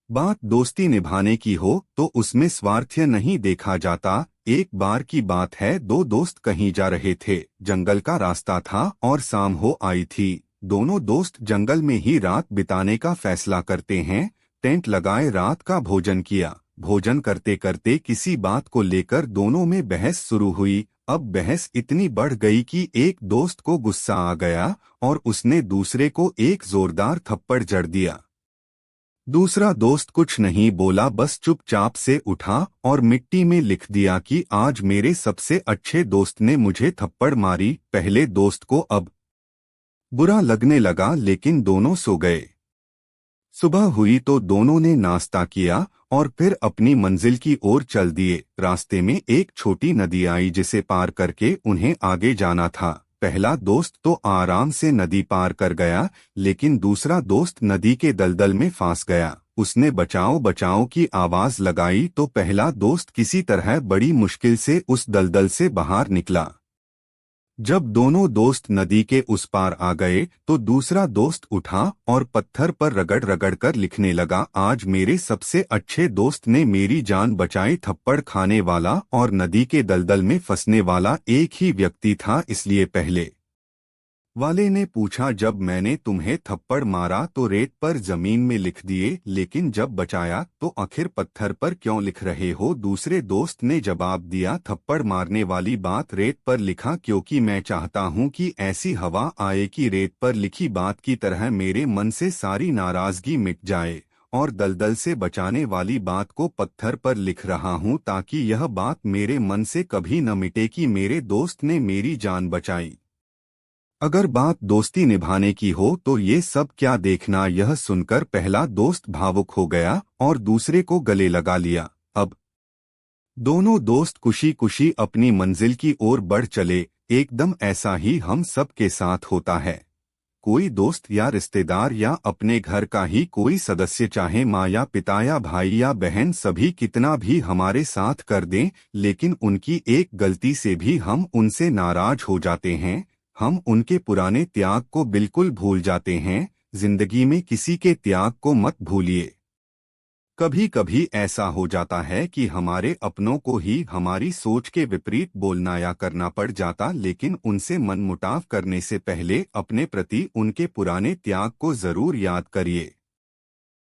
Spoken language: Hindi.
बात दोस्ती निभाने की हो तो उसमें स्वार्थ्य नहीं देखा जाता। एक बार की बात है, दो दोस्त कहीं जा रहे थे। जंगल का रास्ता था और शाम हो आई थी। दोनों दोस्त जंगल में ही रात बिताने का फैसला करते हैं। टेंट लगाए रात का भोजन किया। भोजन करते करते किसी बात को लेकर दोनों में बहस शुरू हुई। अब बहस इतनी बढ़ गई कि एक दोस्त को गुस्सा आ गया और उसने दूसरे को एक जोरदार थप्पड़ जड़ दिया। दूसरा दोस्त कुछ नहीं बोला, बस चुपचाप से उठा और मिट्टी में लिख दिया कि आज मेरे सबसे अच्छे दोस्त ने मुझे थप्पड़ मारी। पहले दोस्त को अब बुरा लगने लगा, लेकिन दोनों सो गए। सुबह हुई तो दोनों ने नाश्ता किया और फिर अपनी मंजिल की ओर चल दिए। रास्ते में एक छोटी नदी आई जिसे पार करके उन्हें आगे जाना था। पहला दोस्त तो आराम से नदी पार कर गया, लेकिन दूसरा दोस्त नदी के दलदल में फंस गया। उसने बचाओ बचाओ की आवाज लगाई तो पहला दोस्त किसी तरह बड़ी मुश्किल से उस दलदल से बाहर निकला। जब दोनों दोस्त नदी के उस पार आ गए तो दूसरा दोस्त उठा और पत्थर पर रगड़ रगड़ कर लिखने लगा, आज मेरे सबसे अच्छे दोस्त ने मेरी जान बचाई। थप्पड़ खाने वाला और नदी के दलदल में फंसने वाला एक ही व्यक्ति था, इसलिए पहले वाले ने पूछा, जब मैंने तुम्हें थप्पड़ मारा तो रेत पर जमीन में लिख दिए, लेकिन जब बचाया तो आखिर पत्थर पर क्यों लिख रहे हो? दूसरे दोस्त ने जवाब दिया, थप्पड़ मारने वाली बात रेत पर लिखा क्योंकि मैं चाहता हूं कि ऐसी हवा आए कि रेत पर लिखी बात की तरह मेरे मन से सारी नाराजगी मिट जाए। और दलदल से बचाने वाली बात को पत्थर पर लिख रहा हूं ताकि यह बात मेरे मन से कभी न मिटे कि मेरे दोस्त ने मेरी जान बचाई। अगर बात दोस्ती निभाने की हो तो ये सब क्या देखना। यह सुनकर पहला दोस्त भावुक हो गया और दूसरे को गले लगा लिया। अब दोनों दोस्त खुशी खुशी अपनी मंजिल की ओर बढ़ चले। एकदम ऐसा ही हम सब के साथ होता है। कोई दोस्त या रिश्तेदार या अपने घर का ही कोई सदस्य, चाहे माँ या पिता या भाई या बहन, सभी कितना भी हमारे साथ कर दें, लेकिन उनकी एक गलती से भी हम उनसे नाराज हो जाते हैं। हम उनके पुराने त्याग को बिल्कुल भूल जाते हैं। जिंदगी में किसी के त्याग को मत भूलिए। कभी कभी ऐसा हो जाता है कि हमारे अपनों को ही हमारी सोच के विपरीत बोलना या करना पड़ जाता, लेकिन उनसे मनमुटाव करने से पहले अपने प्रति उनके पुराने त्याग को जरूर याद करिए।